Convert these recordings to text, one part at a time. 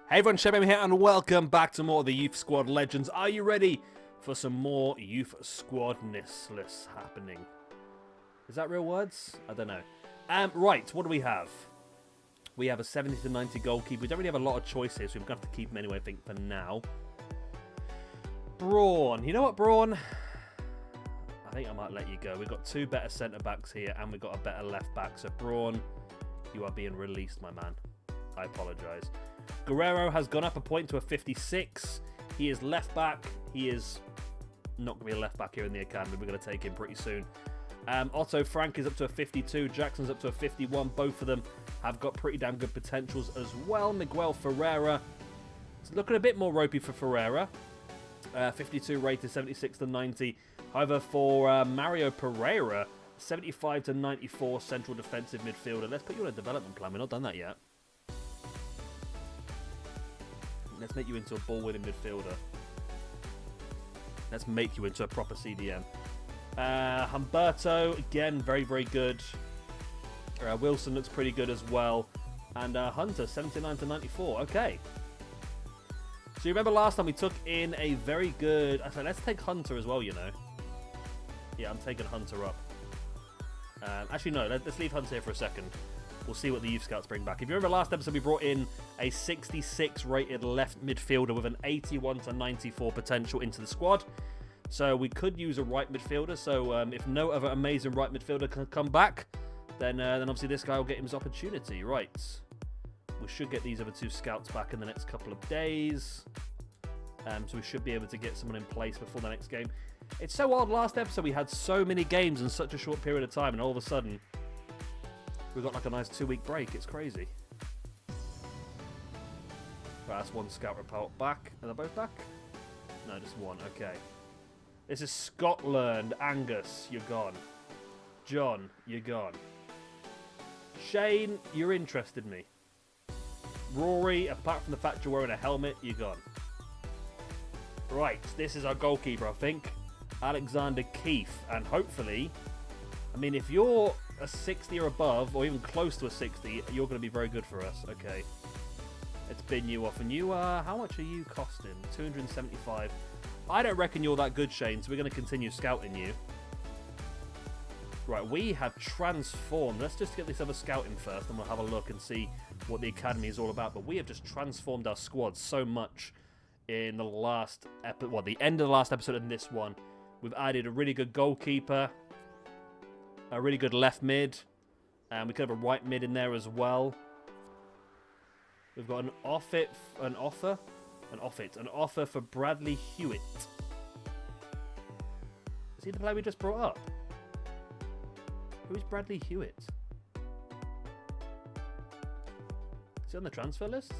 Hey everyone, Shebem here, and welcome back to more of the Youth Squad Legends. Are you ready for some more Youth Squadness happening? Is that real words? I don't know. Right, what do we have? We have a 70 to 90 goalkeeper. We don't really have a lot of choices, so we're going to have to keep him anyway, I think, for now. Brawn. You know what, Brawn? I think I might let you go. We've got two better centre-backs here, and we've got a better left-back. So, Brawn, you are being released, my man. I apologise. Guerrero has gone up a point to a 56. He is left back. He is not going to be a left back here in the academy. We're going to take him pretty soon. Otto Frank is up to a 52. Jackson's up to a 51. Both of them have got pretty damn good potentials as well. Miguel Ferreira. It's looking a bit more ropey for Ferreira. 52 rated, 76 to 90. However, for Mario Pereira, 75 to 94 central defensive midfielder. Let's put you on a development plan. We've not done that yet. Let's make you into a ball-winning midfielder. Let's make you into a proper CDM. Humberto, again, very, very good. Wilson looks pretty good as well. And Hunter, 79 to 94. Okay. So you remember last time we took in a very good... I said, let's take Hunter as well, you know. Yeah, I'm taking Hunter up. Actually, no, let's leave Hunter here for a second. We'll see what the Youth Scouts bring back. If you remember last episode, we brought in a 66 rated left midfielder with an 81 to 94 potential into the squad. So we could use a right midfielder. So if no other amazing right midfielder can come back, then obviously this guy will get him his opportunity. Right. We should get these other two scouts back in the next couple of days. So we should be able to get someone in place before the next game. It's so odd. Last episode, we had so many games in such a short period of time, and all of a sudden... we've got like a nice 2-week break. It's crazy. Right, that's one scout report back. Are they both back? No, just one. Okay. This is Scotland. Angus, you're gone. John, you're gone. Shane, you're interested in me. Rory, apart from the fact you're wearing a helmet, you're gone. Right, this is our goalkeeper, I think. Alexander Keith. And hopefully, I mean, if you're a 60 or above, or even close to a 60, you're going to be very good for us. Okay. Let's bin you off. And you are... how much are you costing? 275. I don't reckon you're that good, Shane, so we're going to continue scouting you. Right, we have transformed. Let's just get this other scout in first, and we'll have a look and see what the academy is all about. But we have just transformed our squad so much in the last... well, the end of the last episode and this one. We've added a really good goalkeeper. A really good left mid. And we could have a right mid in there as well. We've got an offer for Bradley Hewitt. Is he the player we just brought up? Who's Bradley Hewitt? Is he on the transfer list?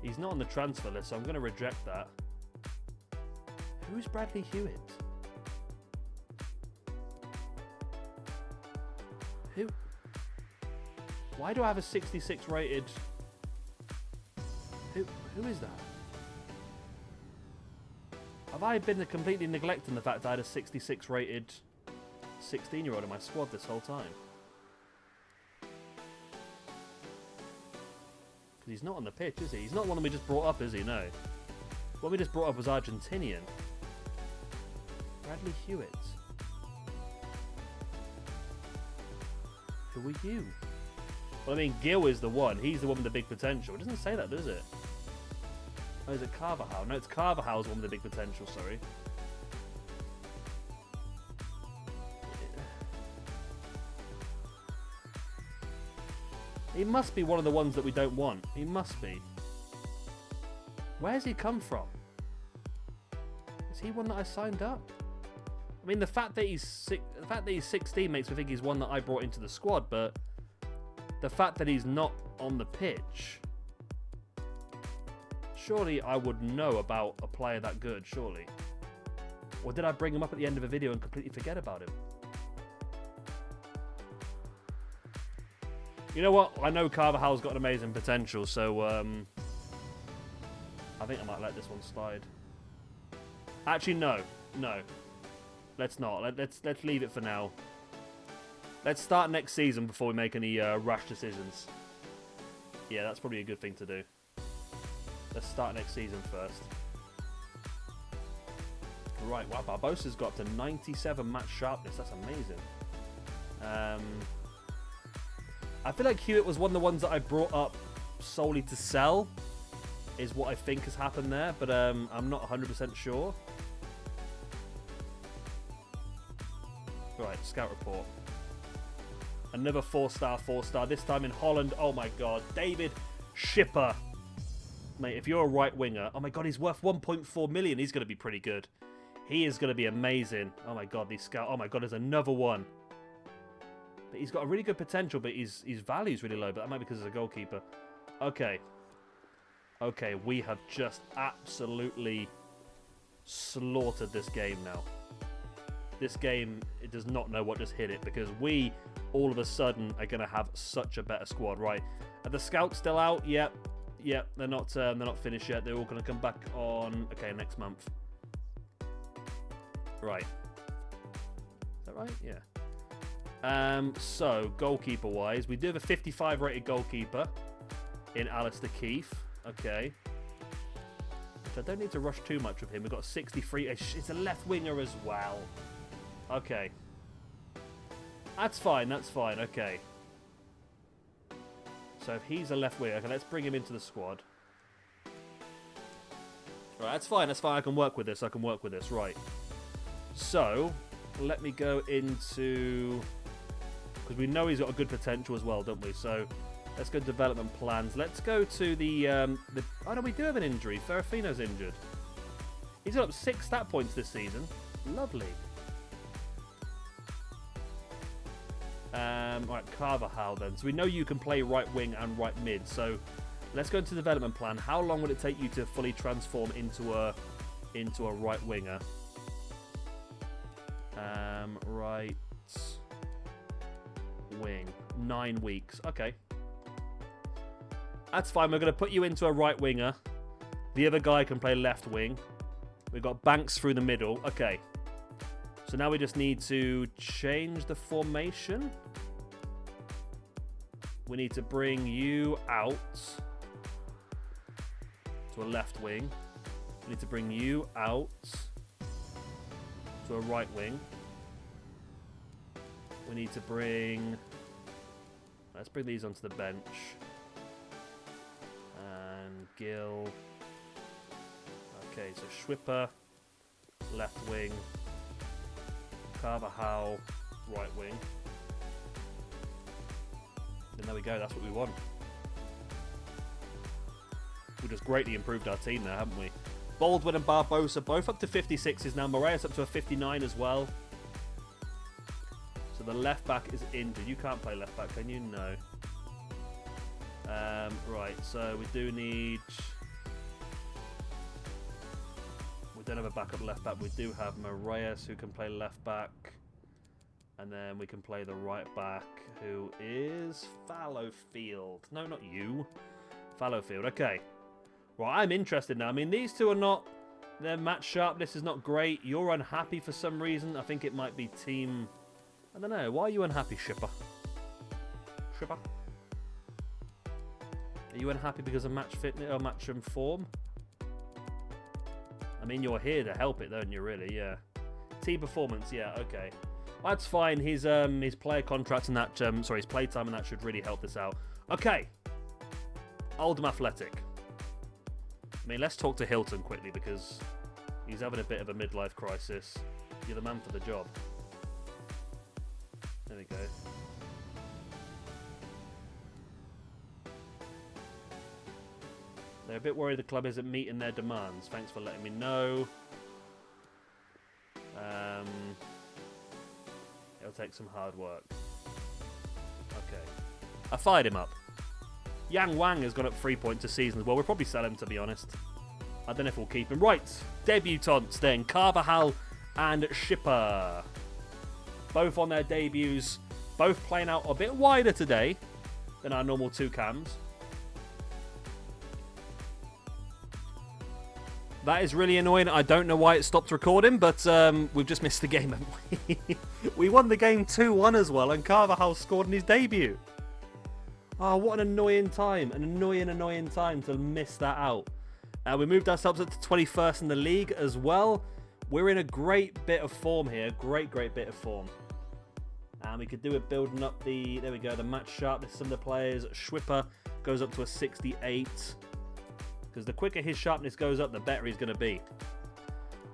He's not on the transfer list, so I'm going to reject that. Who's Bradley Hewitt? Who? Why do I have a 66 rated? Who is that? Have I been completely neglecting the fact I had a 66 rated 16-year-old in my squad this whole time? Because he's not on the pitch, is he? He's not one we just brought up, is he? No. What we just brought up was Argentinian. Bradley Hewitt. Who are you? Well, I mean, Gil is the one. He's the one with the big potential. It doesn't say that, does it? Oh, is it Carvajal? No, it's Carvajal's the one with the big potential, sorry. He must be one of the ones that we don't want. He must be. Where's he come from? Is he one that I signed up? I mean, the fact that he's 16 makes me think he's one that I brought into the squad, but the fact that he's not on the pitch, surely I would know about a player that good, surely. Or did I bring him up at the end of a video and completely forget about him? You know what? I know Carvajal's got an amazing potential, so I think I might let this one slide. Actually, no. Let's not. Let's leave it for now. Let's start next season before we make any rash decisions. Yeah, that's probably a good thing to do. Let's start next season first. Right, wow, Barbosa's got up to 97 match sharpness. That's amazing. I feel like Hewitt was one of the ones that I brought up solely to sell, is what I think has happened there, but I'm not 100% sure. Right, scout report. Another 4-star, 4-star. This time in Holland. Oh my god. David Schipper. Mate, if you're a right winger. Oh my god, he's worth 1.4 million. He's going to be pretty good. He is going to be amazing. Oh my god, these scout. Oh my god, there's another one. But he's got a really good potential, but his value's really low. But that might be because he's a goalkeeper. Okay. Okay, we have just absolutely slaughtered this game now. This game, it does not know what just hit it, because we, all of a sudden, are going to have such a better squad. Right, are the scouts still out? Yep, yep, they're not finished yet. They're all going to come back on, okay, next month. Right. Is that right? Yeah. So, goalkeeper-wise, we do have a 55 rated goalkeeper in Alistair Keefe. Okay. Which I don't need to rush too much with him. We've got 63. It's a left winger as well. Okay. That's fine, that's fine. Okay. So if he's a left winger, okay, let's bring him into the squad. Right, that's fine, that's fine. I can work with this, I can work with this. Right. So, let me go into... because we know he's got a good potential as well, don't we? So, let's go development plans. Let's go to the oh no, we do have an injury. Ferrafino's injured. He's got up 6 stat points this season. Lovely. Right, Carvajal then. So we know you can play right wing and right mid. So let's go into development plan. How long would it take you to fully transform into a right winger? Right wing. 9 weeks. Okay. That's fine. We're going to put you into a right winger. The other guy can play left wing. We've got Banks through the middle. Okay. So now we just need to change the formation. We need to bring you out to a left wing. We need to bring you out to a right wing. We need to bring... let's bring these onto the bench. And Gill. Okay, so Schwipper, left wing. Carvajal, right wing. And there we go, that's what we want. We just greatly improved our team there, haven't we? Baldwin and Barbosa both up to 56s now. Moraes up to a 59 as well. So the left back is injured. You can't play left back, can you? No. Right, so we do need... we don't have a backup left back. We do have Moraes who can play left back. And then we can play the right back, who is Fallowfield. No, not you. Fallowfield, okay. Well, I'm interested now. I mean, these two are not... their match sharpness is not great. You're unhappy for some reason. I think it might be team... I don't know. Why are you unhappy, Schipper? Schipper? Are you unhappy because of match fitness or match form? I mean, you're here to help it, don't you, really? Yeah. Team performance, yeah, okay. That's fine. His player contracts and that, his playtime and that should really help this out. Okay. Oldham Athletic. I mean, let's talk to Hilton quickly because he's having a bit of a midlife crisis. You're the man for the job. There we go. They're a bit worried the club isn't meeting their demands. Thanks for letting me know. It'll take some hard work. Okay. I fired him up. Yang Wang has gone up 3 points a season as well. We'll probably sell him, to be honest. I don't know if we'll keep him. Right. Debutants then. Carvajal and Schipper. Both on their debuts. Both playing out a bit wider today than our normal 2 cams. That is really annoying. I don't know why it stopped recording, but we've just missed the game, haven't we? We won the game 2-1 as well, and Carvajal scored in his debut. Oh, what an annoying time. An annoying time to miss that out. We moved ourselves up to 21st in the league as well. We're in a great bit of form here. Great bit of form. And we could do it building up the... There we go, the match sharpness of some of the players. Schwipper goes up to a 68. Because the quicker his sharpness goes up, the better he's going to be.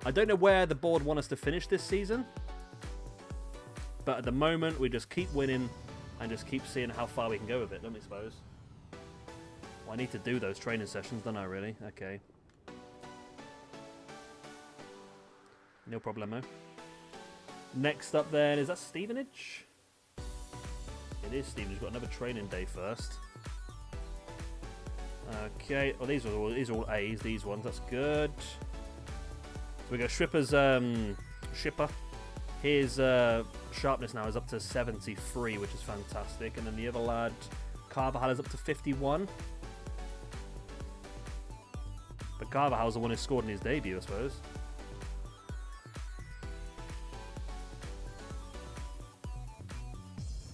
I don't know where the board want us to finish this season. But at the moment, we just keep winning and just keep seeing how far we can go with it, don't we, suppose? Well, I need to do those training sessions, don't I, really? Okay. No problemo. Next up then, is that Stevenage? It is Stevenage. Got another training day first. Okay. Oh, these are all A's, these ones. That's good. So we got Schwipper's Schipper. His sharpness now is up to 73, which is fantastic. And then the other lad, Carvajal, is up to 51. But Carvajal's the one who scored in his debut, I suppose.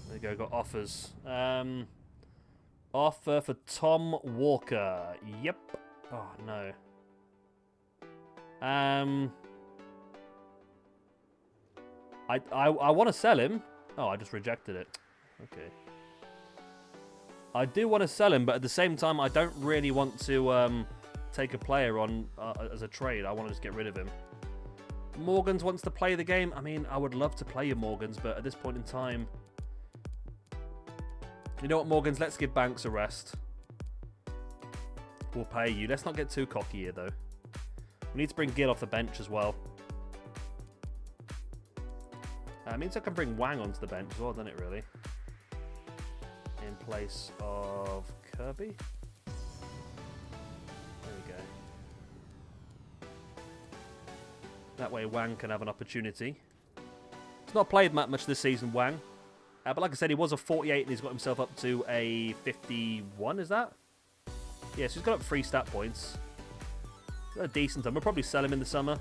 There you go, got offers. Offer for Tom Walker. Yep. Oh, no. I want to sell him. Oh, I just rejected it. Okay. I do want to sell him, but at the same time, I don't really want to take a player on as a trade. I want to just get rid of him. Morgans wants to play the game. I mean, I would love to play you, Morgans, but at this point in time... You know what, Morgans? Let's give Banks a rest. We'll pay you. Let's not get too cocky here, though. We need to bring Gill off the bench as well. It means I can bring Wang onto the bench as well, doesn't it, really? In place of Kirby. There we go. That way Wang can have an opportunity. He's not played much this season, Wang. But like I said, he was a 48 and he's got himself up to a 51, is that? Yeah, so he's got up 3 stat points. Got a decent time. We'll probably sell him in the summer.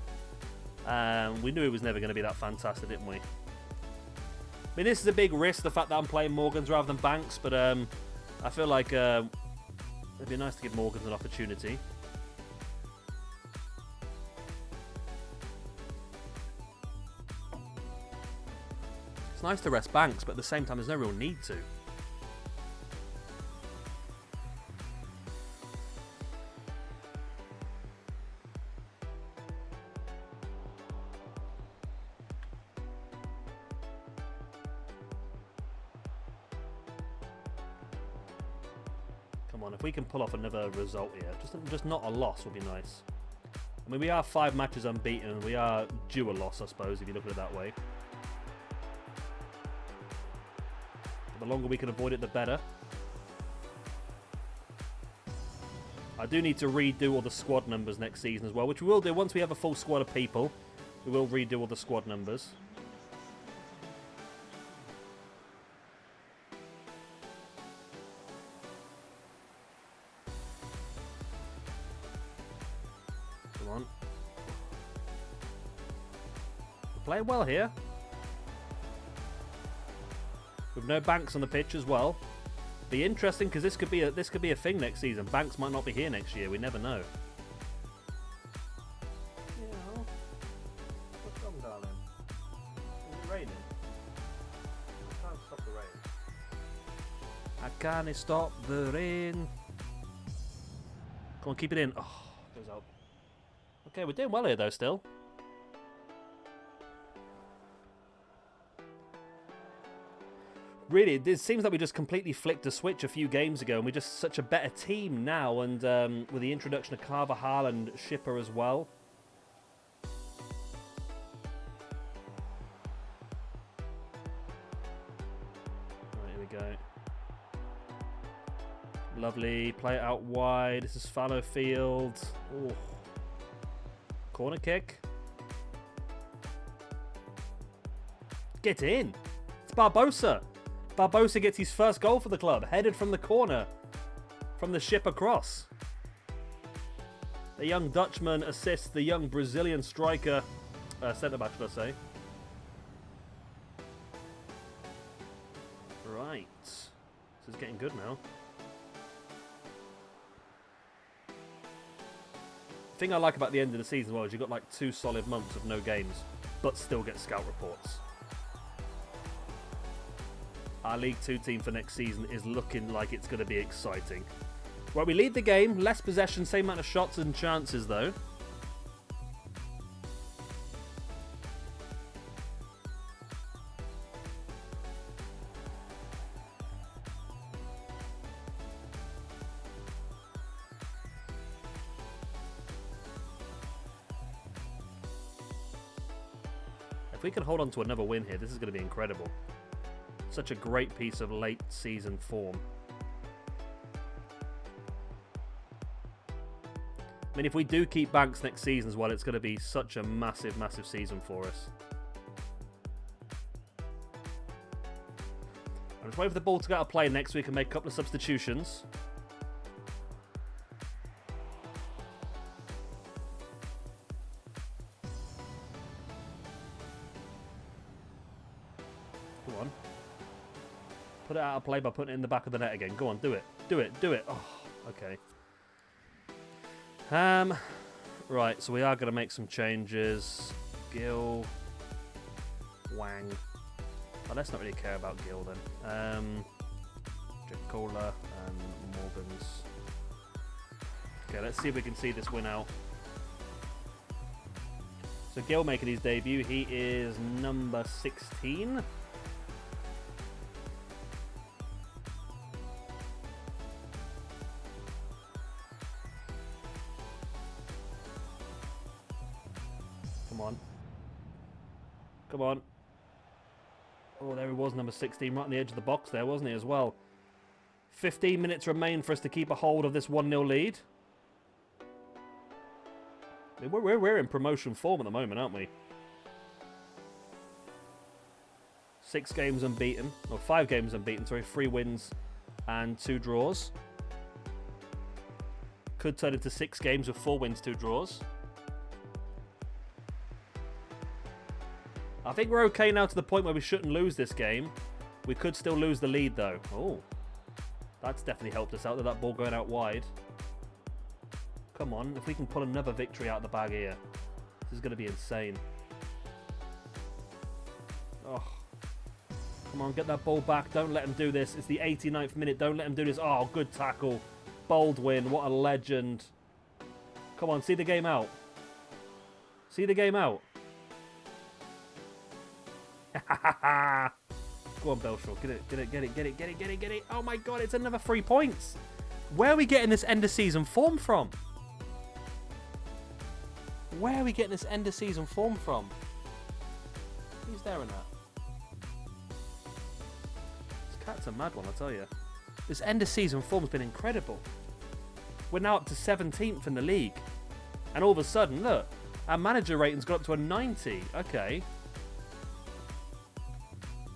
We knew he was never going to be that fantastic, didn't we? I mean, this is a big risk, the fact that I'm playing Morgans rather than Banks, but I feel like it'd be nice to give Morgans an opportunity. It's nice to rest Banks, but at the same time, there's no real need to. Come on, if we can pull off another result here, just not a loss would be nice. I mean, we are 5 matches unbeaten, and we are due a loss, I suppose, if you look at it that way. The longer we can avoid it, the better. I do need to redo all the squad numbers next season as well, which we will do once we have a full squad of people. We will redo all the squad numbers. Come on. We're playing well here. With no Banks on the pitch as well. Be interesting because this could be a thing next season. Banks might not be here next year. We never know. Yeah. What's wrong, darling? Is it raining? I can't stop the rain. I can't stop the rain. Come on, keep it in. Oh, goes out. Okay, we're doing well here though. Still. Really, it seems like we just completely flicked a switch a few games ago, and we're just such a better team now, and with the introduction of Carvajal and Schipper as well. Right, here we go. Lovely, play it out wide. This is fallow field. Ooh. Corner kick. Get in. It's Barbosa. Barbosa gets his first goal for the club, headed from the corner, from the Schipper cross. The young Dutchman assists the young Brazilian striker, centre-back, should I say. Right. This is getting good now. The thing I like about the end of the season as well is you've got like 2 solid months of no games, but still get scout reports. Our League 2 team for next season is looking like it's going to be exciting. Right, we lead the game. Less possession, same amount of shots and chances, though. If we can hold on to another win here, this is going to be incredible. Such a great piece of late season form. I mean, if we do keep Banks next season as well, it's going to be such a massive, massive season for us. I'm just waiting for the ball to get out of play next week and make a couple of substitutions. Come on. Put it out of play by putting it in the back of the net again. Go on, do it. Do it, do it. Oh, okay. Right, so we are going to make some changes. Gill. Wang. Oh, let's not really care about Gill then. Jacola and Morgans. Okay, let's see if we can see this win out. So Gill making his debut. He is number 16. Come on. Come on. Oh, there he was, number 16, right on the edge of the box there, wasn't he, as well? 15 minutes remain for us to keep a hold of this 1-0 lead. I mean, we're in promotion form at the moment, aren't we? 6 games unbeaten. Or 5 games unbeaten, sorry. 3 wins and 2 draws. Could turn into 6 games with 4 wins, 2 draws. I think we're okay now to the point where we shouldn't lose this game. We could still lose the lead, though. Oh, that's definitely helped us out with that ball going out wide. Come on, if we can pull another victory out of the bag here. This is going to be insane. Oh, come on, get that ball back. Don't let him do this. It's the 89th minute. Don't let him do this. Oh, good tackle. Baldwin, what a legend. Come on, see the game out. See the game out. Go on, Belshaw. Get it, get it, get it, get it, get it, get it, get it. Oh my god, it's another 3 points. Where are we getting this end of season form from? Where are we getting this end of season form from? Who's there in that? This cat's a mad one, I tell you. This end of season form's been incredible. We're now up to 17th in the league. And all of a sudden, look, our manager rating's got up to a 90. Okay.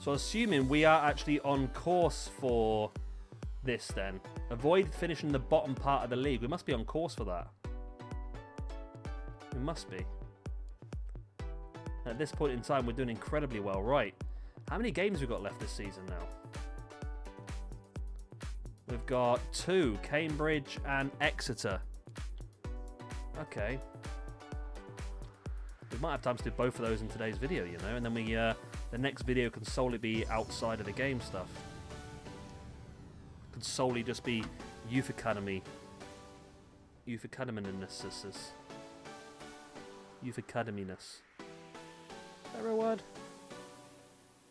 So assuming we are actually on course for this then. Avoid finishing the bottom part of the league. We must be on course for that. We must be. At this point in time, we're doing incredibly well. Right. How many games have we got left this season now? We've got 2. Cambridge and Exeter. Okay. We might have time to do both of those in today's video, you know. And then we... the next video can solely be outside of the game stuff. Could solely just be Youth Academy. Youth Academy-ness. Youth Academy-ness. Is that a real word?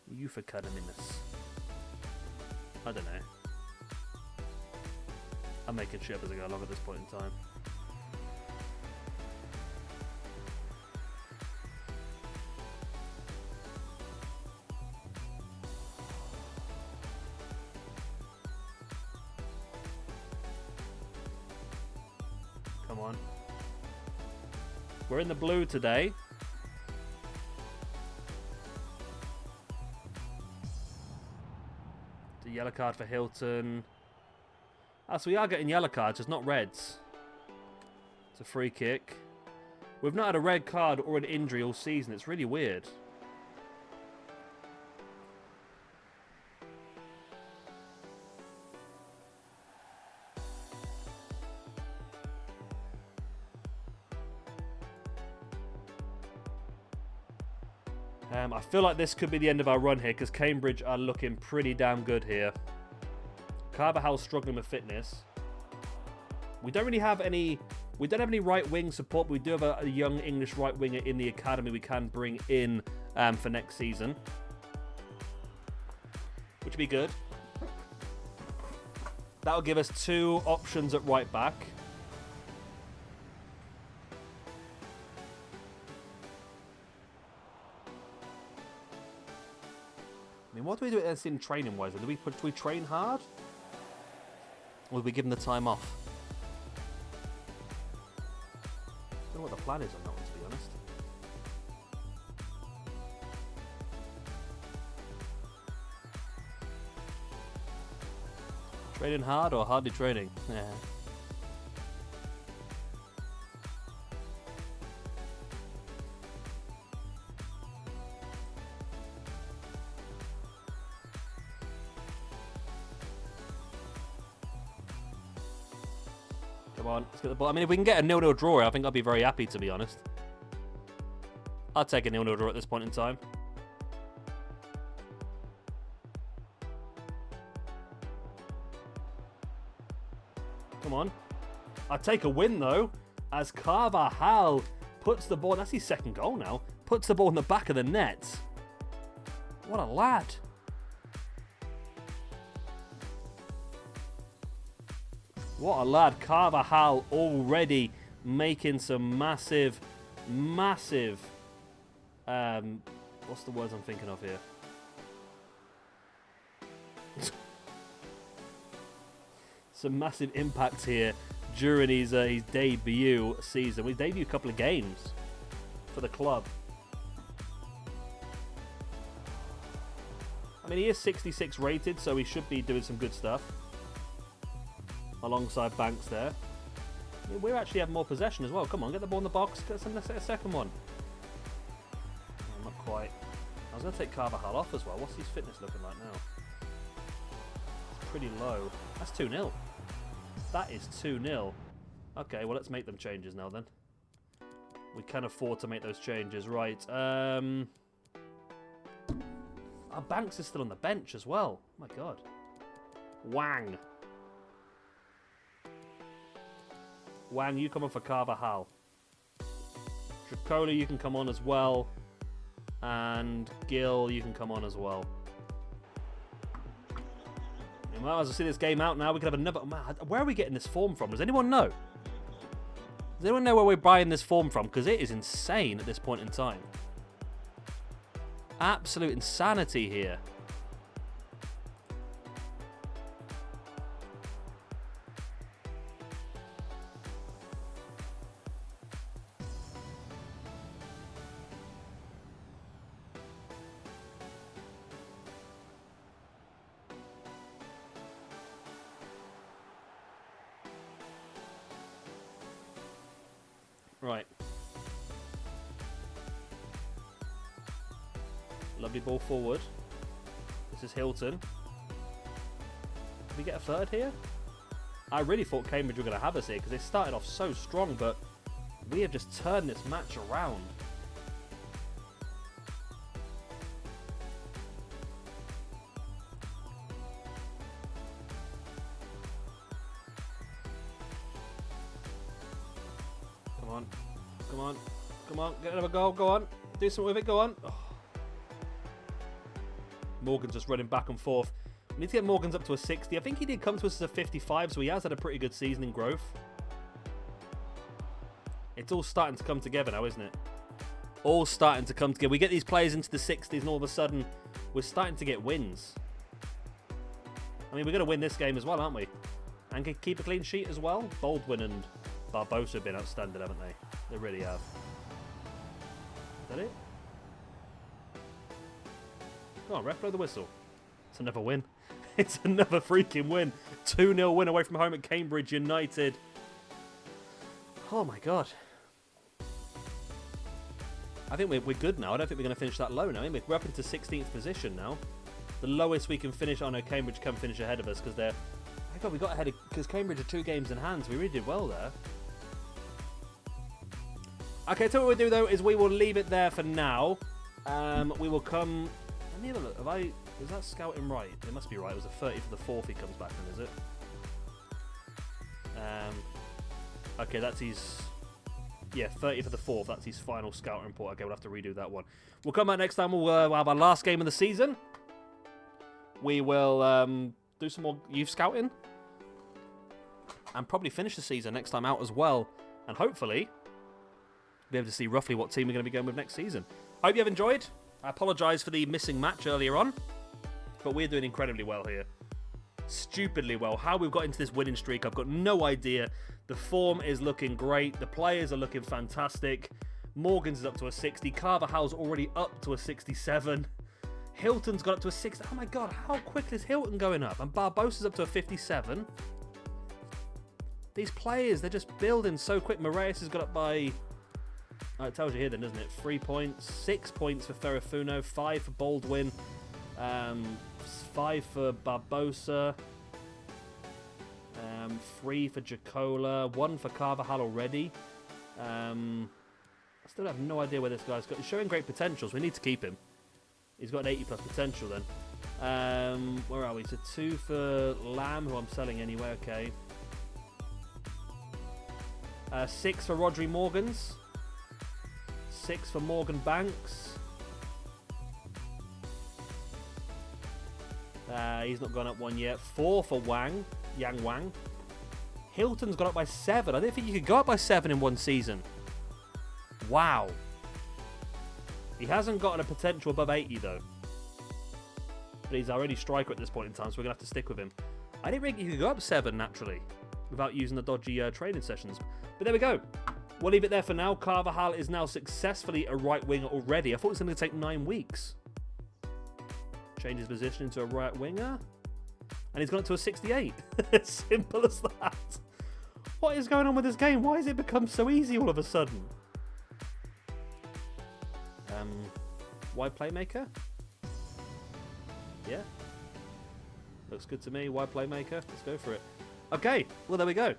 Youth Academy-ness. I don't know. I'm making shit up as I go along at this point in time. Come on. We're in the blue today. The yellow card for Hilton. Ah, so we are getting yellow cards, just not reds. a free kick. We've not had a red card or an injury all season. It's really weird. I feel like this could be the end of our run here because Cambridge are looking pretty damn good here. Carvajal's struggling with fitness. We don't really have any... We don't have any right wing support, but we do have a young English right winger in the academy we can bring in for next season. Which would be good. That'll give us 2 options at right back. I mean, what do we do in training-wise? Do we train hard? Or do we give them the time off? I don't know what the plan is on that one, to be honest. Training hard or hardly training? Yeah. Come on, let's get the ball. I mean, if we can get a 0-0 draw, I think I'll be very happy, to be honest. I'll take a 0-0 draw at this point in time. Come on. I'll take a win, though, as Carvajal puts the ball... That's his second goal now. Puts the ball in the back of the net. What a lad. What a lad. Carvajal already making some massive, massive... what's the words I'm thinking of here? Some massive impacts here during his debut season. We debuted a couple of games for the club. I mean, he is 66 rated, so he should be doing some good stuff. Alongside Banks there. I mean, we actually have more possession as well. Come on, get the ball in the box. Get a second one. Oh, not quite. I was going to take Carvajal off as well. What's his fitness looking like now? It's pretty low. That's 2-0. That is 2-0. Okay, well, let's make them changes now then. We can afford to make those changes. Right. Our Banks is still on the bench as well. Oh my God. Wang. Wang, you come on for Carvajal. Tricola, you can come on as well. And Gill, you can come on as well. We might as well see this game out now. We could have another... Where are we getting this form from? Does anyone know? Does anyone know where we're buying this form from? Because it is insane at this point in time. Absolute insanity here. Right. Lovely ball forward. This is Hilton. Did we get a third here? I really thought Cambridge were going to have us here because they started off so strong, but we have just turned this match around. Come on. Come on. Come on. Get another goal. Go on. Do something with it. Go on. Oh. Morgan's just running back and forth. We need to get Morgan's up to a 60. I think he did come to us as a 55, so he has had a pretty good season in growth. It's all starting to come together now, isn't it? All starting to come together. We get these players into the 60s, and all of a sudden, we're starting to get wins. I mean, we're going to win this game as well, aren't we? And can keep a clean sheet as well. Baldwin and Barbosa have been outstanding, haven't they? They really have. Is that it? Come on, ref, blow the whistle. It's another win. It's another freaking win. 2-0 win away from home at Cambridge United. Oh my god. I think we're good now. I don't think we're going to finish that low now. We're up into 16th position now. The lowest we can finish. Oh no, Cambridge can finish ahead of us because they're... Oh my god, we got ahead because Cambridge are 2 games in hand. We really did well there. Okay, so what we'll do though is we will leave it there for now. We will come... Let me have a look. Is that scouting right? It must be right. It was a 30 for the 4th he comes back in, is it? Okay, that's his... Yeah, 30 for the 4th. That's his final scouting report. Okay, we'll have to redo that one. We'll come back next time. We'll have our last game of the season. We will do some more youth scouting. And probably finish the season next time out as well. And hopefully, be able to see roughly what team we're going to be going with next season. Hope you have enjoyed. I apologise for the missing match earlier on. But we're doing incredibly well here. Stupidly well. How we've got into this winning streak, I've got no idea. The form is looking great. The players are looking fantastic. Morgan's is up to a 60. Carvajal's already up to a 67. Hilton's got up to a 60. Oh my god, how quick is Hilton going up? And Barbosa's up to a 57. These players, they're just building so quick. Moraes has got up by... Oh, it tells you here then, doesn't it? 3 points. 6 points for Ferrafuno. 5 for Baldwin. 5 for Barbosa. 3 for Jacola. 1 for Carvajal already. I still have no idea where this guy's got. He's showing great potential, so we need to keep him. He's got an 80 plus potential then. Where are we? So 2 for Lamb, who I'm selling anyway. Okay. 6 for Rodri Morgans. 6 for Morgan Banks. He's not gone up 1 yet. 4 for Yang Wang. Hilton's gone up by 7. I didn't think you could go up by 7 in one season. Wow. He hasn't got a potential above 80 though. But he's already striker at this point in time, so we're going to have to stick with him. I didn't think you could go up 7 naturally without using the dodgy training sessions. But there we go. We'll leave it there for now. Carvajal is now successfully a right winger already. I thought it was going to take 9 weeks. Change his position into a right winger. And he's gone up to a 68. Simple as that. What is going on with this game? Why has it become so easy all of a sudden? Wide playmaker? Yeah. Looks good to me. Wide playmaker. Let's go for it. Okay. Well, there we go.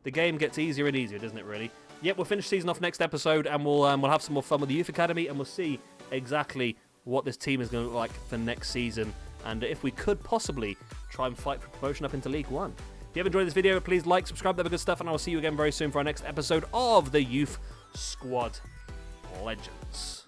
The game gets easier and easier, doesn't it, really? Yep, we'll finish season off next episode, and we'll have some more fun with the Youth Academy, and we'll see exactly what this team is going to look like for next season, and if we could possibly try and fight for promotion up into League One. If you have enjoyed this video, please like, subscribe, that good stuff, and I will see you again very soon for our next episode of the Youth Squad Legends.